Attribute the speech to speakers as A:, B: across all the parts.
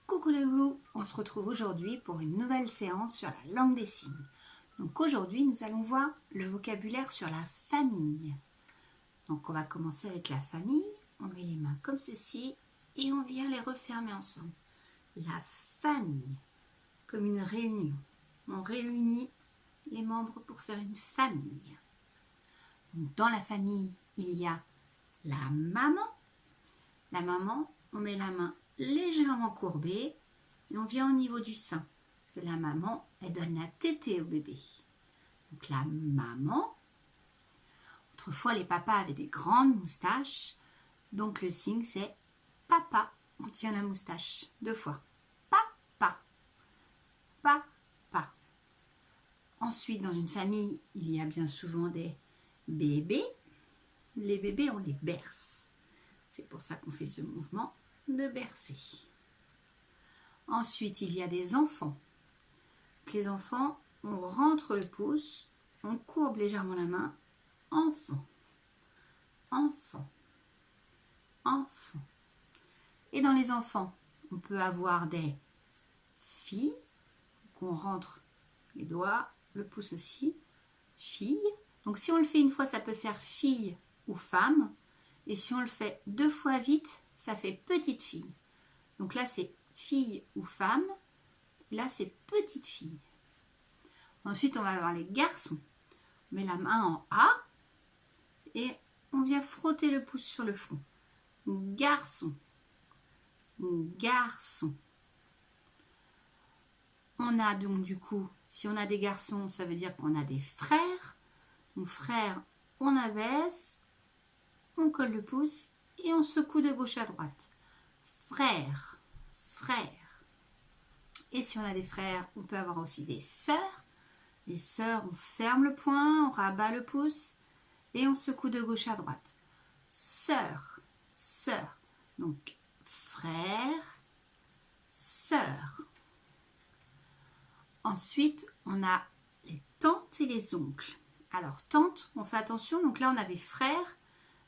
A: Coucou les loulous, on se retrouve aujourd'hui pour une nouvelle séance sur la langue des signes. Donc aujourd'hui, nous allons voir le vocabulaire sur la famille. Donc on va commencer avec la famille. On met les mains comme ceci et on vient les refermer ensemble. La famille, comme une réunion. On réunit les membres pour faire une famille. Donc dans la famille, il y a la maman. La maman, on met la main légèrement courbée et on vient au niveau du sein. Parce que la maman, elle donne la tétée au bébé. Donc la maman. Autrefois, les papas avaient des grandes moustaches. Donc le signe, c'est papa. On tient la moustache 2 fois. Papa. Papa. Ensuite, dans une famille, il y a bien souvent des bébés. Les bébés, on les berce. C'est pour ça qu'on fait ce mouvement de bercer. Ensuite, il y a des enfants. Les enfants, on rentre le pouce, on courbe légèrement la main. Enfant, enfant, enfant. Et dans les enfants, on peut avoir des filles, qu'on rentre les doigts, le pouce aussi, fille. Donc si on le fait une fois, ça peut faire fille ou femme. Et si on le fait 2 fois vite, ça fait petite fille. Donc là, c'est fille ou femme. Et là, c'est petite fille. Ensuite, on va avoir les garçons. On met la main en A et on vient frotter le pouce sur le front. Garçon. Garçon. On a donc du coup, si on a des garçons, ça veut dire qu'on a des frères. Donc frère, on abaisse, on colle le pouce et on secoue de gauche à droite. Frère, frère. Et si on a des frères, on peut avoir aussi des sœurs. Les sœurs, on ferme le poing, on rabat le pouce et on secoue de gauche à droite. Sœur, sœur. Donc frère, sœur. Ensuite, on a les tantes et les oncles. Alors, tante, on fait attention. Donc là, on avait frère.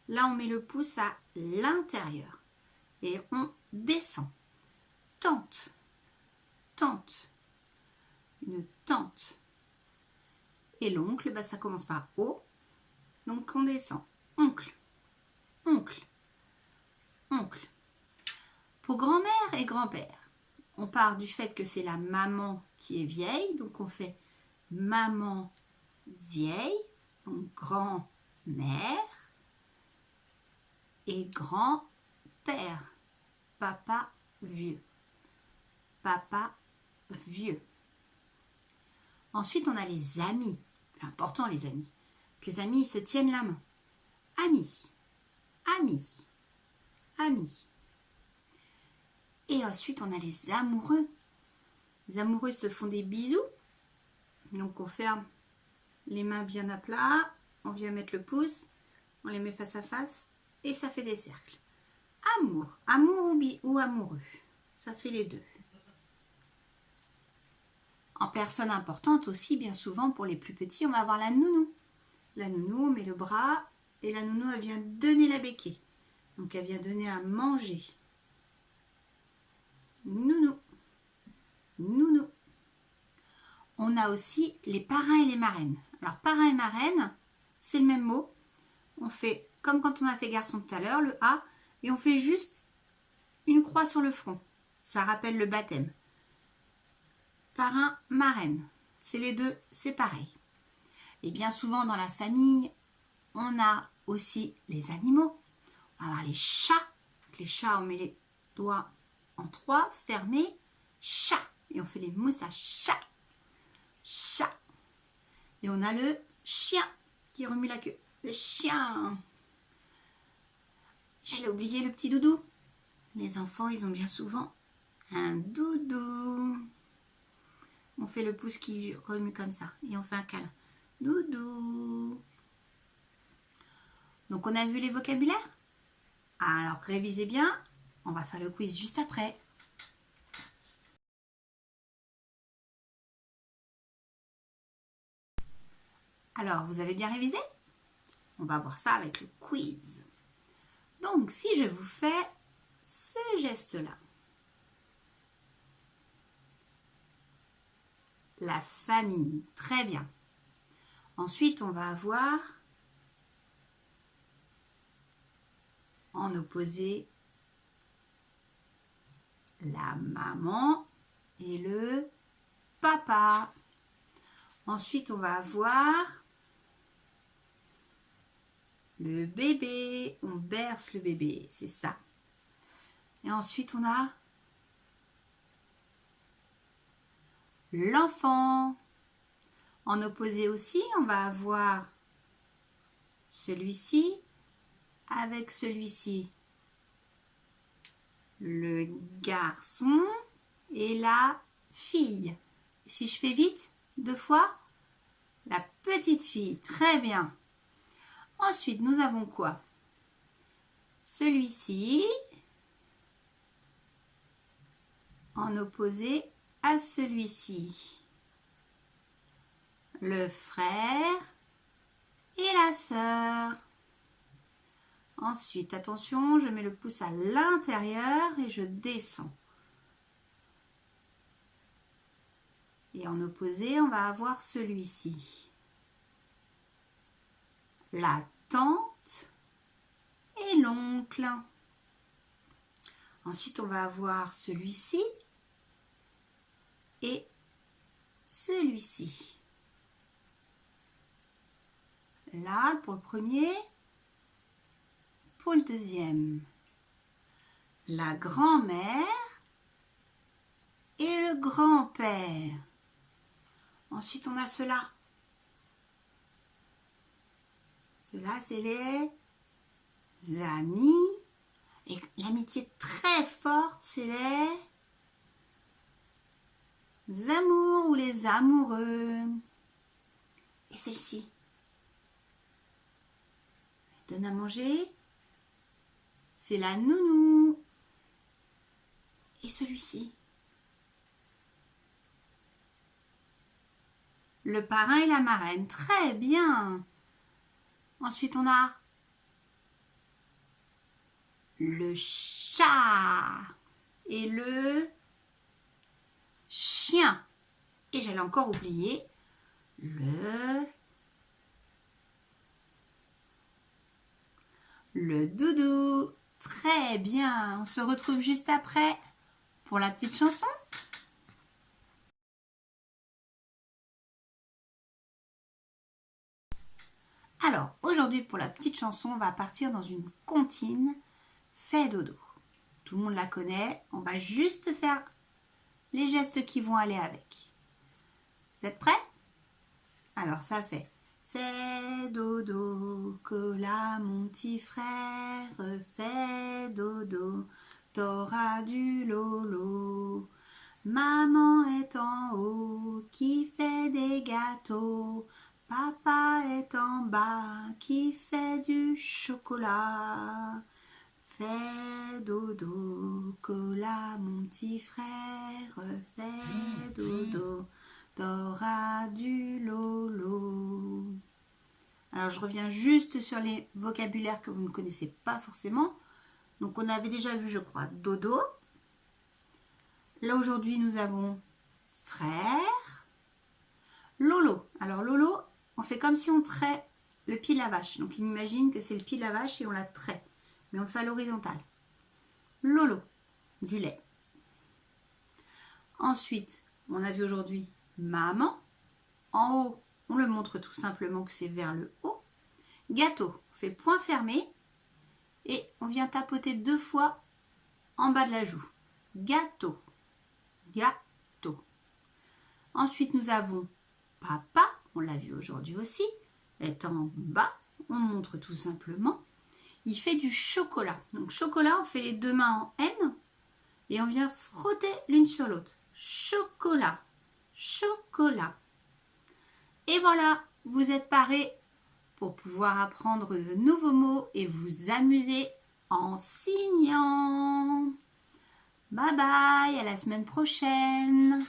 A: Là, on met le pouce à l'intérieur. Et on descend. Tante, tante. Une tante. Et l'oncle, bah, ça commence par O. Donc, on descend. Oncle, oncle, oncle. Pour grand-mère et grand-père, on part du fait que c'est la maman qui est vieille. Donc, on fait maman vieille, donc grand-mère et grand-père. Papa vieux. Papa vieux. Ensuite, on a les amis. C'est important, les amis. Les amis, ils se tiennent la main. Amis, amis, amis. Et ensuite, on a les amoureux. Les amoureux se font des bisous. Donc, on ferme les mains bien à plat. On vient mettre le pouce. On les met face à face. Et ça fait des cercles. Amour. Amour ou amoureux. Ça fait les deux. En personne importante aussi, bien souvent, pour les plus petits, on va avoir la nounou. La nounou, on met le bras. Et la nounou, elle vient donner la béquille. Donc, elle vient donner à manger. Nounou. Nounou. On a aussi les parrains et les marraines. Alors, parrain et marraine, c'est le même mot. On fait, comme quand on a fait garçon tout à l'heure, le A, et on fait juste une croix sur le front. Ça rappelle le baptême. Parrain, marraine. C'est les deux, c'est pareil. Et bien souvent, dans la famille, on a aussi les animaux. On va avoir les chats. Les chats, on met les doigts en 3, fermés. Chat. Et on fait les mousses à chat. Chat. Et on a le chien qui remue la queue. Le chien. J'allais oublier le petit doudou. Les enfants, ils ont bien souvent un doudou. On fait le pouce qui remue comme ça. Et on fait un câlin. Doudou. Donc, on a vu les vocabulaires. Alors, révisez bien. On va faire le quiz juste après. Alors, vous avez bien révisé? On va voir ça avec le quiz. Donc, si je vous fais ce geste-là, la famille. Très bien. Ensuite, on va avoir en opposé la maman et le papa. Ensuite, on va avoir le bébé. On berce le bébé, c'est ça. Et ensuite, on a l'enfant. En opposé aussi, on va avoir celui-ci avec celui-ci. Le garçon et la fille. Si je fais vite, 2 fois, la petite fille. Très bien. Ensuite, nous avons quoi? Celui-ci en opposé à celui-ci. Le frère et la sœur. Ensuite, attention, je mets le pouce à l'intérieur et je descends. Et en opposé, on va avoir celui-ci. La tante et l'oncle. Ensuite, on va avoir celui-ci et celui-ci. Là, pour le premier, pour le deuxième. La grand-mère et le grand-père. Ensuite, on a ceux-là. Ceux-là, c'est les amis. Et l'amitié très forte, c'est les amours ou les amoureux. Et celle-ci. Donne à manger. C'est la nounou. Et celui-ci. Le parrain et la marraine. Très bien. Ensuite, on a le chat et le chien. Et j'allais encore oublier le doudou. Très bien. On se retrouve juste après pour la petite chanson. Alors, aujourd'hui, pour la petite chanson, on va partir dans une comptine Fais dodo. Tout le monde la connaît. On va juste faire les gestes qui vont aller avec. Vous êtes prêts? Alors, ça fait Fais dodo, cola mon petit frère. Fais dodo, t'auras du lolo. Maman est en haut, qui fait des gâteaux. Papa est en bas, qui fait du chocolat. Fais dodo, cola mon petit frère. Fais dodo, t'auras du lolo. Alors je reviens juste sur les vocabulaires que vous ne connaissez pas forcément. Donc on avait déjà vu, je crois, dodo. Là aujourd'hui nous avons frère, lolo. Alors lolo, on fait comme si on trait le pied de la vache. Donc on imagine que c'est le pied de la vache et on la trait. Mais on le fait à l'horizontale. Lolo, du lait. Ensuite, on a vu aujourd'hui maman. En haut, on le montre tout simplement que c'est vers le haut. Gâteau, on fait point fermé. Et on vient tapoter 2 fois en bas de la joue. Gâteau, gâteau. Ensuite, nous avons papa. On l'a vu aujourd'hui aussi. Est en bas. On montre tout simplement. Il fait du chocolat. Donc chocolat, on fait les 2 mains en N et on vient frotter l'une sur l'autre. Chocolat, chocolat. Et voilà, vous êtes parés pour pouvoir apprendre de nouveaux mots et vous amuser en signant. Bye bye, à la semaine prochaine.